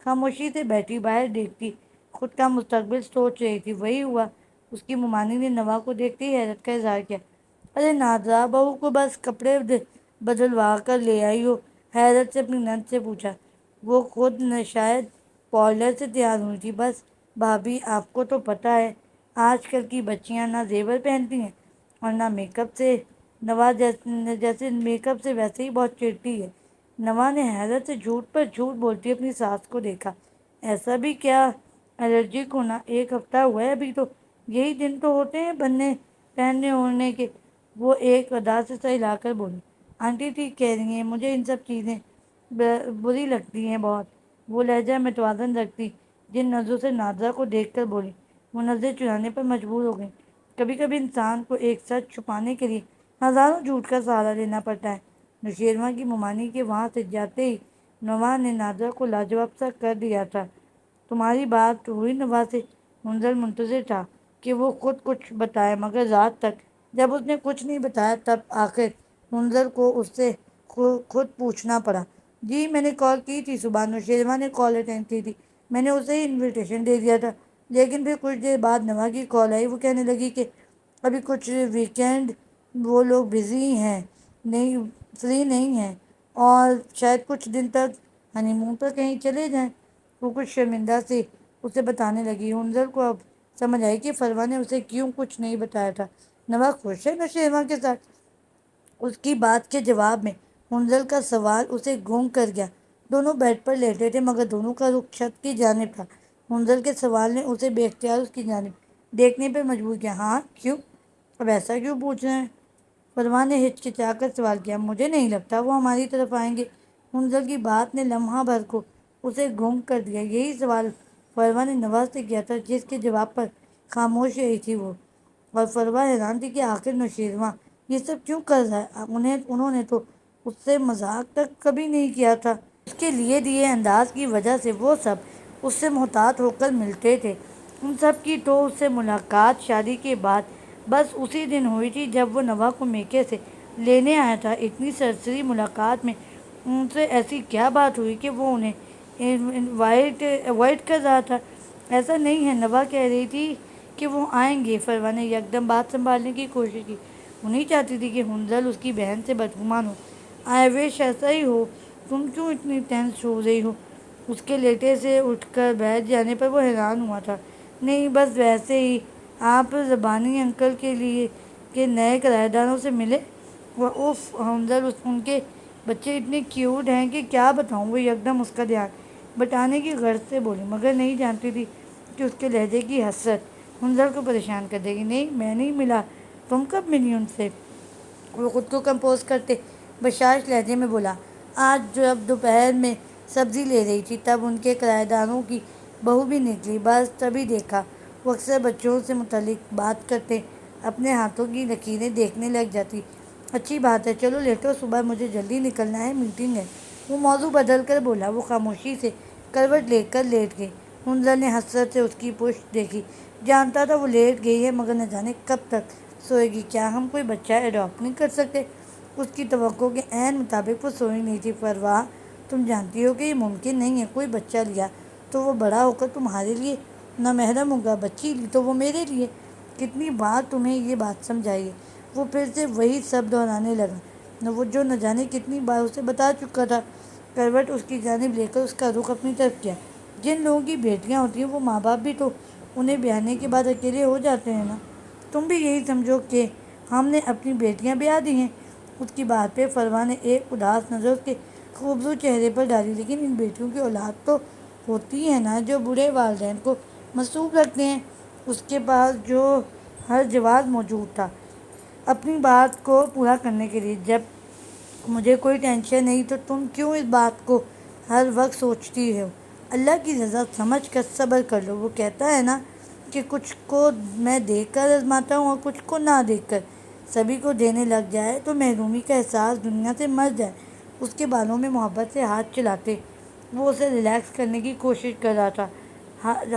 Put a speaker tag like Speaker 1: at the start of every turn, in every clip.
Speaker 1: خاموشی سے بیٹھی باہر دیکھتی، خود کا مستقبل سوچ رہی تھی۔ وہی ہوا، اس کی ممانی نے نوا کو دیکھتے ہی حیرت کا اظہار کیا۔ ارے نادرا، بہو کو بس کپڑے بدلوا کر لے آئی ہو؟ حیرت سے اپنی نند سے پوچھا۔ وہ خود شاید پارلر سے تیار ہوئی تھی۔ بس بھابھی، آپ کو تو پتہ ہے آج کل کی بچیاں نہ زیور پہنتی ہیں اور نہ میک اپ سے۔ نوا جیسے میک اپ سے ویسے ہی بہت چڑتی ہے۔ نوا نے حیرت سے جھوٹ پر جھوٹ بولتی اپنی ساس کو دیکھا۔ ایسا بھی کیا؟ الرجک ہونا 1 ہفتہ ہوا ہے ابھی تو، یہی دن تو ہوتے ہیں بننے پہننے اوڑھنے کے۔ وہ ایک ادا سے سر ہلا کر بولی۔ آنٹی ٹھیک کہہ رہی ہیں، مجھے ان سب چیزیں بری لگتی ہیں بہت۔ وہ لہجہ متوازن رکھتی جن نظروں سے نادرا کو دیکھ کر بولی، وہ نظریں چرانے پر مجبور ہو گئی۔ کبھی کبھی انسان کو ایک سچ چھپانے کے لیے ہزاروں جھوٹ کا سہارا لینا پڑتا ہے۔ نوشیروان کی ممانی کے وہاں سے جاتے ہی نوا نے نادرا کو لاجواب سا کر دیا تھا۔ تمہاری بات ہوئی نوا سے؟ منظر منتظر تھا کہ وہ خود کچھ بتائے، مگر رات تک جب اس نے کچھ نہیں بتایا تب آخر منظر کو اس سے خود پوچھنا پڑا۔ جی میں نے کال کی تھی صبح، نوشیروان نے کال اٹینڈ کی تھی، میں نے اسے ہی انویٹیشن دے دیا تھا، لیکن پھر کچھ دیر بعد نوا کی کال آئی۔ وہ کہنے لگی کہ ابھی کچھ ویکینڈ وہ لوگ بزی ہیں، نہیں فری نہیں ہیں، اور شاید کچھ دن تک ہنی مون پر کہیں چلے جائیں۔ وہ کچھ شرمندہ سے اسے بتانے لگی۔ منظر کو اب سمجھ آئی کہ فروا نے اسے کیوں کچھ نہیں بتایا تھا۔ نوا خوش ہے نوشیروان کے ساتھ؟ اس کی بات کے جواب میں منظر کا سوال اسے گونگ کر گیا۔ دونوں بیڈ پر لیٹے تھے مگر دونوں کا رخ چھت کی جانب تھا۔ منظر کے سوال نے اسے بے اختیار اس کی جانب دیکھنے پر مجبور کیا۔ ہاں کیوں؟ اب ایسا کیوں پوچھ رہے ہیں؟ فروا نے ہچکچا کر سوال کیا۔ مجھے نہیں لگتا وہ ہماری طرف آئیں گے۔ منظر کی بات نے لمحہ بھر کو اسے گونگ کر دیا۔ یہی سوال فروا نے نوا سے کیا تھا، جس کے جواب پر خاموش رہی تھی وہ، اور فروا حیران تھی کہ آخر نوشیروان یہ سب کیوں کر رہا ہے۔ انہوں نے تو اس سے مذاق تک کبھی نہیں کیا تھا۔ اس کے لیے دیے انداز کی وجہ سے وہ سب اس سے محتاط ہو کر ملتے تھے۔ ان سب کی تو اس سے ملاقات شادی کے بعد بس اسی دن ہوئی تھی جب وہ نوا کو میکے سے لینے آیا تھا۔ اتنی سرسری ملاقات میں ان سے ایسی کیا بات ہوئی کہ وہ انہیں اوائڈ کر رہا تھا؟ ایسا نہیں ہے، نوا کہہ رہی تھی کہ وہ آئیں گے۔ فروا نے یکدم بات سنبھالنے کی کوشش کی۔ وہ نہیں چاہتی تھی کہ منظر اس کی بہن سے بدگمان ہو۔ آئی وش ایسا ہی ہو۔ تم کیوں اتنی ٹینس ہو رہی ہو؟ اس کے لیٹے سے اٹھ کر بیٹھ جانے پر وہ حیران ہوا تھا۔ نہیں بس ویسے ہی۔ آپ زبانی انکل کے لیے کے نئے کرایہ داروں سے ملے؟ اوف منظر، ان کے بچے اتنے کیوٹ ہیں کہ کیا بتاؤں۔ وہ یکدم اس کا دھیان بٹانے کی غرض سے بولی، مگر نہیں جانتی تھی کہ اس کے لہجے کی حسرت منظر کو پریشان کر دے گی۔ نہیں میں نہیں ملا۔ تم کب ملی ان سے؟ وہ خود کو کمپوز کرتے بشاش لہجے میں بولا۔ آج جب دوپہر میں سبزی لے رہی تھی تب ان کے کرایہ داروں کی بہو بھی نکلی، بس تبھی دیکھا۔ وہ اکثر بچوں سے متعلق بات کرتے، اپنے ہاتھوں کی لکیریں دیکھنے لگ جاتی۔ اچھی بات ہے، چلو لیٹو، صبح مجھے جلدی نکلنا ہے، میٹنگ ہے۔ وہ موضوع بدل کر بولا۔ وہ خاموشی سے کروٹ لے کر لیٹ گئی۔ منظر نے حسرت سے اس کی پشت دیکھی، جانتا تھا وہ لیٹ گئی ہے مگر نہ جانے کب تک سوئے گی۔ کیا ہم کوئی بچہ ایڈاپٹ نہیں کر سکتے؟ اس کی توقع کے عین مطابق وہ سوئی نہیں تھی۔ فروا، تم جانتی ہو کہ یہ ممکن نہیں ہے۔ کوئی بچہ لیا تو وہ بڑا ہو کر تمہارے لیے نامحرم ہوگا، بچی لی تو وہ میرے لیے۔ کتنی بار تمہیں یہ بات سمجھائی ہے؟ وہ پھر سے وہی سب دہرانے لگا وہ جو نہ جانے کتنی بار اسے بتا چکا تھا۔ کروٹ اس کی جانب لے کر اس کا رخ اپنی طرف کیا۔ جن لوگوں کی بیٹیاں ہوتی ہیں وہ ماں باپ بھی تو انہیں بیانے کے بعد اکیلے ہو جاتے ہیں نا۔ تم بھی یہی سمجھو کہ ہم نے اپنی بیٹیاں بیاہ دی ہیں۔ اس کی بات پہ فروا نے ایک اداس نظر اس کے خوبصورت چہرے پر ڈالی۔ لیکن ان بیٹیوں کی اولاد تو ہوتی ہے نا جو بوڑھے والدین کو مصروف رکھتے ہیں۔ اس کے پاس جو ہر جواز موجود تھا اپنی بات کو پورا کرنے کے لیے۔ جب مجھے کوئی ٹینشن نہیں تو تم کیوں اس بات کو ہر وقت سوچتی ہو؟ اللہ کی رضا سمجھ کر صبر کر لو۔ وہ کہتا ہے نا کہ کچھ کو میں دیکھ کر آزماتا ہوں اور کچھ کو نہ دیکھ کر۔ سبھی کو دینے لگ جائے تو محرومی کا احساس دنیا سے مر جائے۔ اس کے بالوں میں محبت سے ہاتھ چلاتے وہ اسے ریلیکس کرنے کی کوشش کر رہا تھا۔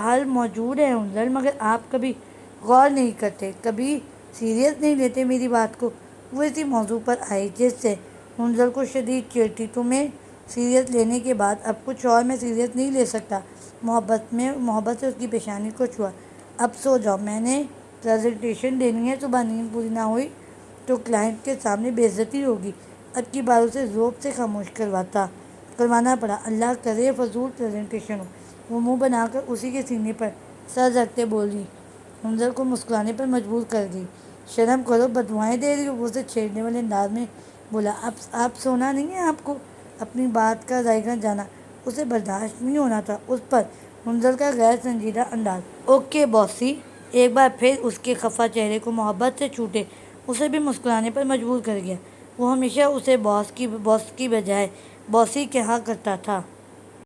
Speaker 1: حل موجود ہے منظر، مگر آپ کبھی غور نہیں کرتے، کبھی سیریس نہیں لیتے میری بات کو۔ وہ اسی موضوع پر آئی جس سے منظر کو شدید چڑ تھی۔ تمہیں سیریس لینے کے بعد اب کچھ اور میں سیریس نہیں لے سکتا۔ محبت سے اس کی پیشانی کو چھوا۔ اب سو جاؤ، میں نے پریزنٹیشن دینی ہے، صبح نیند پوری نہ ہوئی تو کلائنٹ کے سامنے بے عزتی ہوگی۔ اب کی بار اسے ذوق سے خاموش کروانا پڑا۔ اللہ کرے فضول پریزنٹیشن ہو۔ وہ منہ بنا کر اسی کے سینے پر سر رکھتے بولی۔ منظر کو مسکرانے پر مجبور کر گئی۔ شرم کرو، بددعائیں دے رہی ہو، وہ اسے چھیڑنے والے انداز میں بولا۔ آپ سونا نہیں ہے آپ کو؟ اپنی بات کا ذائقہ جانا، اسے برداشت نہیں ہونا تھا اس پر منظر کا غیر سنجیدہ انداز۔ اوکے باسی، ایک بار پھر اس کے خفا چہرے کو محبت سے چھوٹے اسے بھی مسکرانے پر مجبور کر گیا۔ وہ ہمیشہ اسے باس کی بجائے باسی کہا کرتا تھا۔